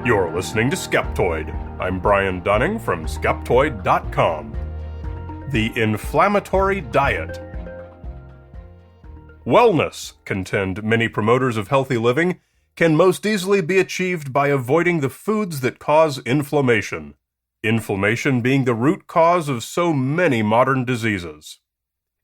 You're listening to Skeptoid. I'm Brian Dunning from Skeptoid.com. The Inflammatory Diet. Wellness, contend many promoters of healthy living, can most easily be achieved by avoiding the foods that cause inflammation. Inflammation being the root cause of so many modern diseases.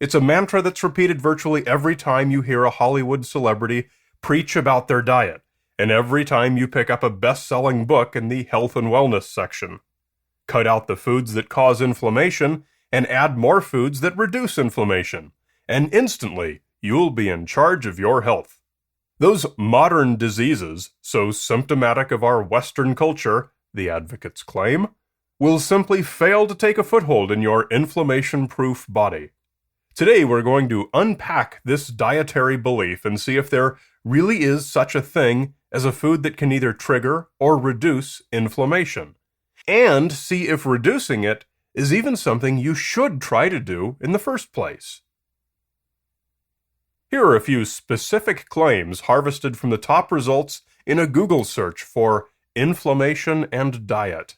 It's a mantra that's repeated virtually every time you hear a Hollywood celebrity preach about their diet, and every time you pick up a best-selling book in the health and wellness section. Cut out the foods that cause inflammation and add more foods that reduce inflammation, and instantly you'll be in charge of your health. Those modern diseases, so symptomatic of our Western culture, the advocates claim, will simply fail to take a foothold in your inflammation-proof body. Today we're going to unpack this dietary belief and see if there really is such a thing as a food that can either trigger or reduce inflammation, and see if reducing it is even something you should try to do in the first place. Here are a few specific claims harvested from the top results in a Google search for inflammation and diet.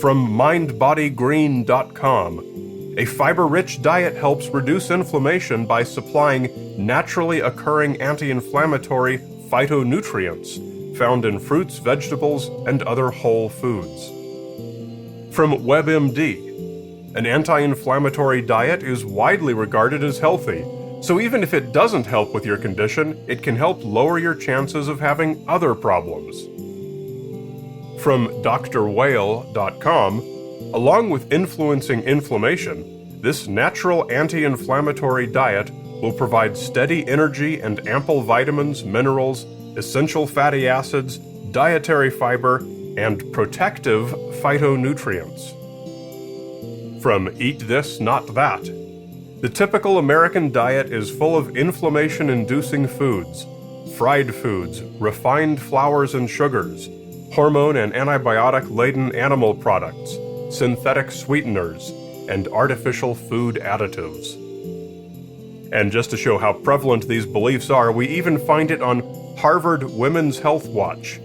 From mindbodygreen.com, a fiber-rich diet helps reduce inflammation by supplying naturally occurring anti-inflammatory phytonutrients found in fruits, vegetables, and other whole foods. From WebMD, an anti-inflammatory diet is widely regarded as healthy, so even if it doesn't help with your condition, it can help lower your chances of having other problems. From drwhale.com, along with influencing inflammation, this natural anti-inflammatory diet will provide steady energy and ample vitamins, minerals, essential fatty acids, dietary fiber, and protective phytonutrients. From Eat This, Not That, the typical American diet is full of inflammation-inducing foods, fried foods, refined flours and sugars, hormone and antibiotic-laden animal products, synthetic sweeteners, and artificial food additives. And just to show how prevalent these beliefs are, we even find it on Harvard Women's Health Watch.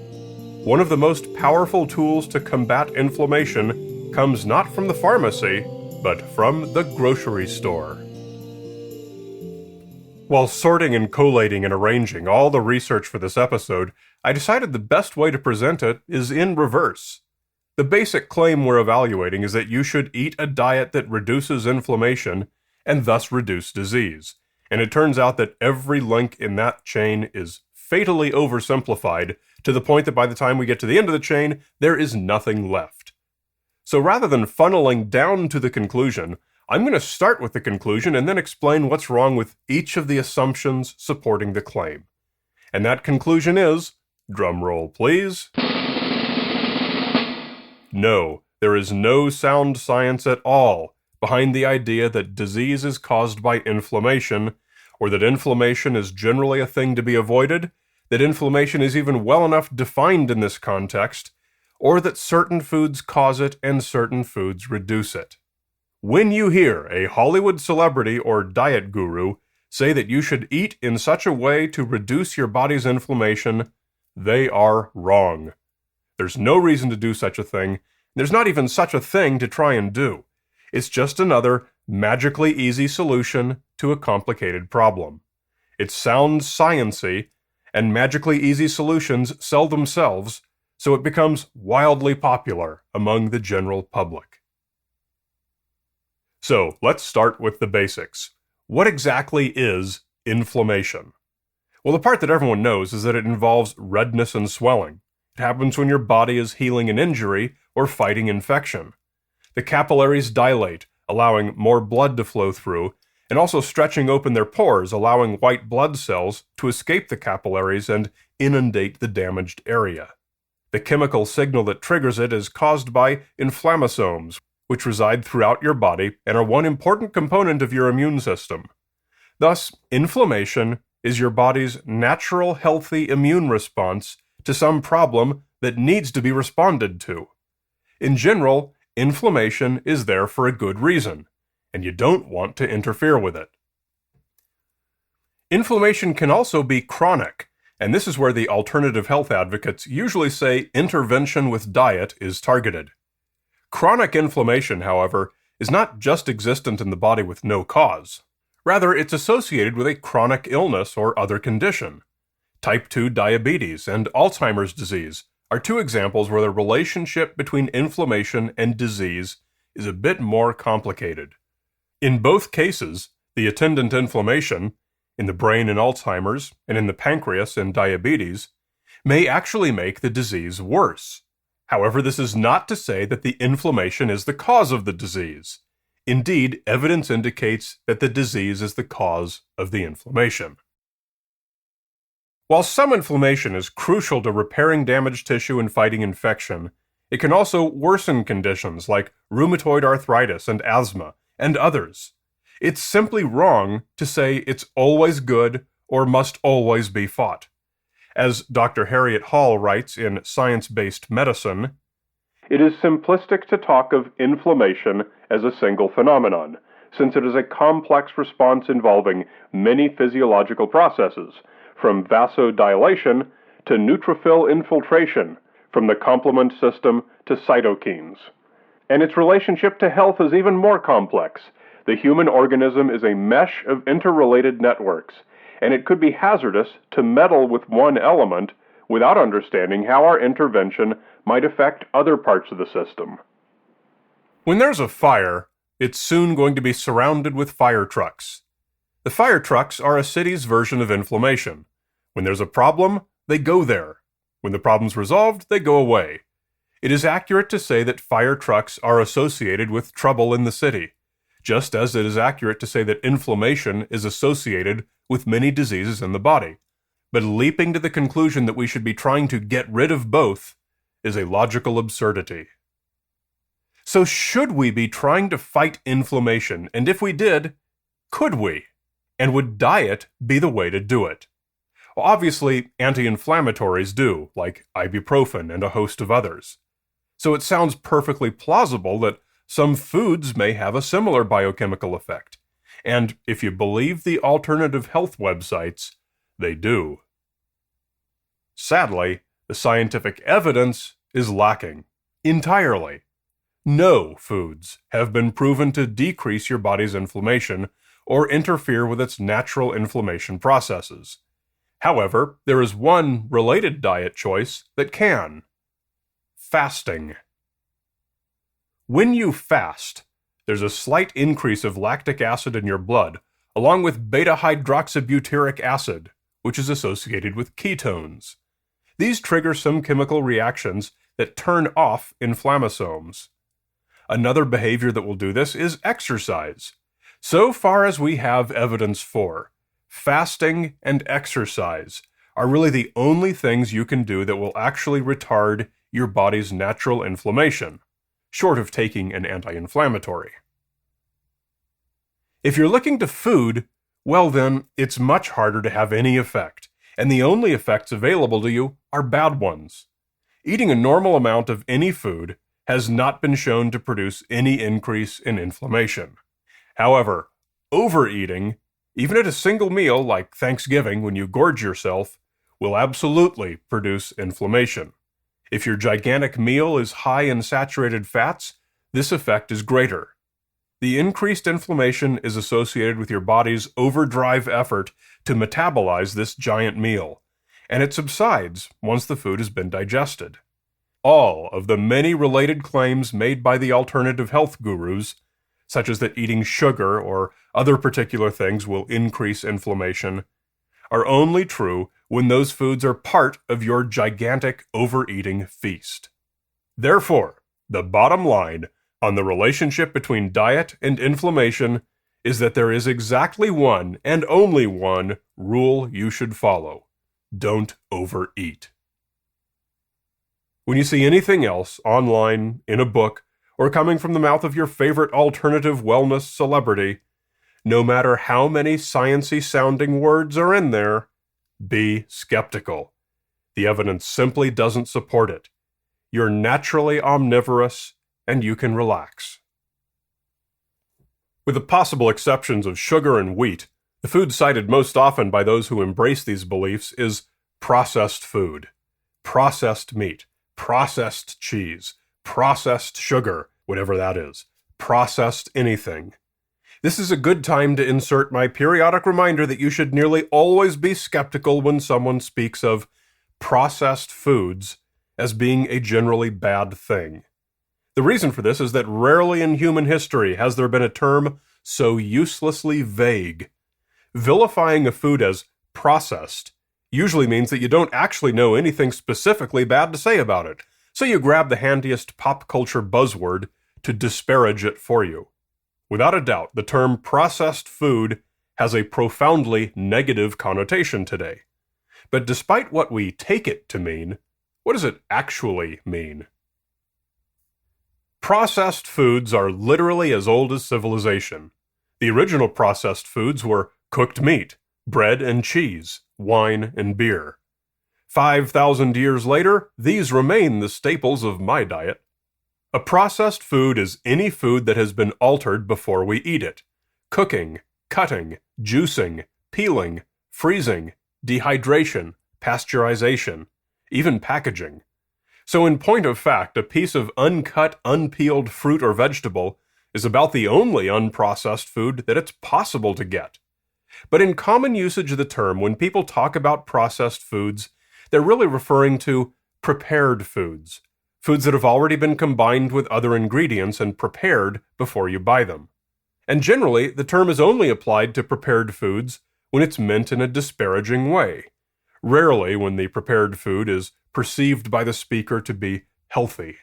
One of the most powerful tools to combat inflammation comes not from the pharmacy, but from the grocery store. While sorting and collating and arranging all the research for this episode, I decided the best way to present it is in reverse. The basic claim we're evaluating is that you should eat a diet that reduces inflammation and thus reduce disease. And it turns out that every link in that chain is fatally oversimplified to the point that by the time we get to the end of the chain, there is nothing left. So rather than funneling down to the conclusion, I'm going to start with the conclusion and then explain what's wrong with each of the assumptions supporting the claim. And that conclusion is, drum roll please, no, there is no sound science at all behind the idea that disease is caused by inflammation, or that inflammation is generally a thing to be avoided, that inflammation is even well enough defined in this context, or that certain foods cause it and certain foods reduce it. When you hear a Hollywood celebrity or diet guru say that you should eat in such a way to reduce your body's inflammation, they are wrong. There's no reason to do such a thing. There's not even such a thing to try and do. It's just another magically easy solution to a complicated problem. It sounds science-y, and magically easy solutions sell themselves, so it becomes wildly popular among the general public. So, let's start with the basics. What exactly is inflammation? Well, the part that everyone knows is that it involves redness and swelling. It happens when your body is healing an injury or fighting infection. The capillaries dilate, allowing more blood to flow through, and also stretching open their pores, allowing white blood cells to escape the capillaries and inundate the damaged area. The chemical signal that triggers it is caused by inflammasomes, which reside throughout your body and are one important component of your immune system. Thus, inflammation is your body's natural healthy immune response to some problem that needs to be responded to. In general, inflammation is there for a good reason, and you don't want to interfere with it. Inflammation can also be chronic, And this is where the alternative health advocates usually say intervention with diet is targeted. Chronic inflammation, however, is not just existent in the body with no cause. Rather, it's associated with a chronic illness or other condition. Type 2 diabetes and Alzheimer's disease are two examples where the relationship between inflammation and disease is a bit more complicated. In both cases, the attendant inflammation, in the brain in Alzheimer's and in the pancreas in diabetes, may actually make the disease worse. However, this is not to say that the inflammation is the cause of the disease. Indeed, evidence indicates that the disease is the cause of the inflammation. While some inflammation is crucial to repairing damaged tissue and fighting infection, it can also worsen conditions like rheumatoid arthritis and asthma, and others. It's simply wrong to say it's always good or must always be fought. As Dr. Harriet Hall writes in Science-Based Medicine, "It is simplistic to talk of inflammation as a single phenomenon, since it is a complex response involving many physiological processes, from vasodilation to neutrophil infiltration, from the complement system to cytokines. And its relationship to health is even more complex. The human organism is a mesh of interrelated networks, and it could be hazardous to meddle with one element without understanding how our intervention might affect other parts of the system." When there's a fire, it's soon going to be surrounded with fire trucks. The fire trucks are a city's version of inflammation. When there's a problem, they go there. When the problem's resolved, they go away. It is accurate to say that fire trucks are associated with trouble in the city, just as it is accurate to say that inflammation is associated with many diseases in the body. But leaping to the conclusion that we should be trying to get rid of both is a logical absurdity. So should we be trying to fight inflammation? And if we did, could we? And would diet be the way to do it? Well, obviously, anti-inflammatories do, like ibuprofen and a host of others. So it sounds perfectly plausible that some foods may have a similar biochemical effect. And if you believe the alternative health websites, they do. Sadly, the scientific evidence is lacking entirely. No foods have been proven to decrease your body's inflammation or interfere with its natural inflammation processes. However, there is one related diet choice that can: fasting. When you fast, there's a slight increase of lactic acid in your blood, along with beta-hydroxybutyric acid, which is associated with ketones. These trigger some chemical reactions that turn off inflammasomes. Another behavior that will do this is exercise. So far as we have evidence for, fasting and exercise are really the only things you can do that will actually retard your body's natural inflammation, short of taking an anti-inflammatory. If you're looking to food, well then, it's much harder to have any effect, and the only effects available to you are bad ones. Eating a normal amount of any food has not been shown to produce any increase in inflammation. However, overeating, even at a single meal like Thanksgiving when you gorge yourself, will absolutely produce inflammation. If your gigantic meal is high in saturated fats, this effect is greater. The increased inflammation is associated with your body's overdrive effort to metabolize this giant meal, and it subsides once the food has been digested. All of the many related claims made by the alternative health gurus, such as that eating sugar or other particular things will increase inflammation, are only true when those foods are part of your gigantic overeating feast. Therefore, the bottom line on the relationship between diet and inflammation is that there is exactly one and only one rule you should follow: don't overeat. When you see anything else online, in a book, or coming from the mouth of your favorite alternative wellness celebrity, no matter how many sciencey sounding words are in there, be skeptical. The evidence simply doesn't support it. You're naturally omnivorous, and you can relax. With the possible exceptions of sugar and wheat, the food cited most often by those who embrace these beliefs is processed food, processed meat, processed cheese, processed sugar, whatever that is, processed anything. This is a good time to insert my periodic reminder that you should nearly always be skeptical when someone speaks of processed foods as being a generally bad thing. The reason for this is that rarely in human history has there been a term so uselessly vague. Vilifying a food as processed usually means that you don't actually know anything specifically bad to say about it, so you grab the handiest pop culture buzzword to disparage it for you. Without a doubt, the term processed food has a profoundly negative connotation today. But despite what we take it to mean, what does it actually mean? Processed foods are literally as old as civilization. The original processed foods were cooked meat, bread and cheese, wine and beer. 5,000 years later, these remain the staples of my diet. A processed food is any food that has been altered before we eat it. Cooking, cutting, juicing, peeling, freezing, dehydration, pasteurization, even packaging. So in point of fact, a piece of uncut, unpeeled fruit or vegetable is about the only unprocessed food that it's possible to get. But in common usage of the term, when people talk about processed foods, they're really referring to prepared foods. Foods that have already been combined with other ingredients and prepared before you buy them. And generally, the term is only applied to prepared foods when it's meant in a disparaging way. Rarely when the prepared food is perceived by the speaker to be healthy.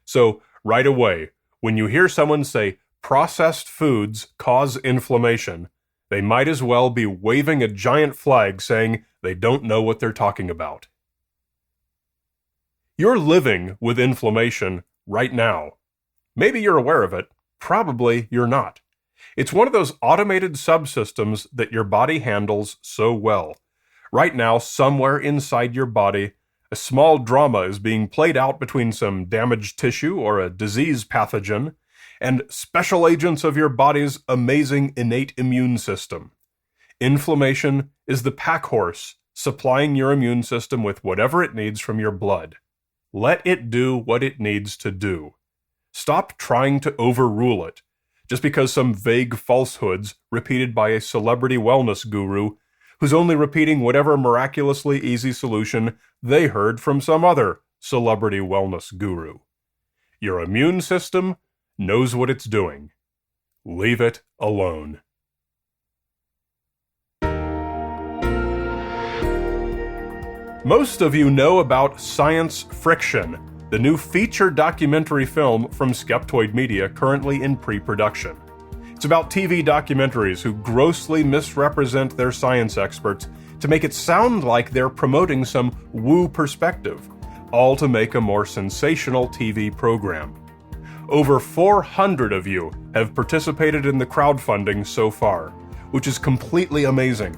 So, right away, when you hear someone say processed foods cause inflammation, they might as well be waving a giant flag saying they don't know what they're talking about. You're living with inflammation right now. Maybe you're aware of it, probably you're not. It's one of those automated subsystems that your body handles so well. Right now, somewhere inside your body, a small drama is being played out between some damaged tissue or a disease pathogen and special agents of your body's amazing innate immune system. Inflammation is the pack horse supplying your immune system with whatever it needs from your blood. Let it do what it needs to do. Stop trying to overrule it, just because some vague falsehoods repeated by a celebrity wellness guru who's only repeating whatever miraculously easy solution they heard from some other celebrity wellness guru. Your immune system knows what it's doing. Leave it alone. Most of you know about Science Friction, the new feature documentary film from Skeptoid Media currently in pre-production. It's about TV documentaries who grossly misrepresent their science experts to make it sound like they're promoting some woo perspective, all to make a more sensational TV program. Over 400 of you have participated in the crowdfunding so far, which is completely amazing.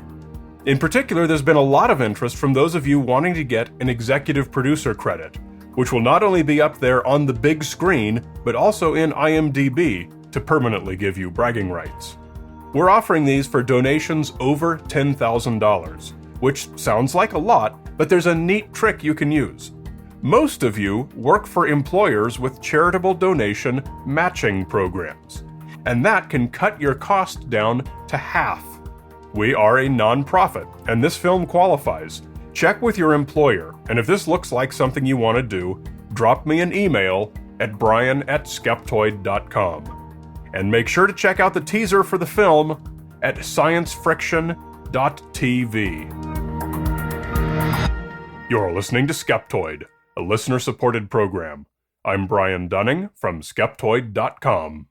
In particular, there's been a lot of interest from those of you wanting to get an executive producer credit, which will not only be up there on the big screen, but also in IMDb to permanently give you bragging rights. We're offering these for donations over $10,000, which sounds like a lot, but there's a neat trick you can use. Most of you work for employers with charitable donation matching programs, and that can cut your cost down to half. We are a nonprofit, and this film qualifies. Check with your employer, and if this looks like something you want to do, drop me an email at brian@skeptoid.com. And make sure to check out the teaser for the film at sciencefriction.tv. You're listening to Skeptoid, a listener-supported program. I'm Brian Dunning from Skeptoid.com.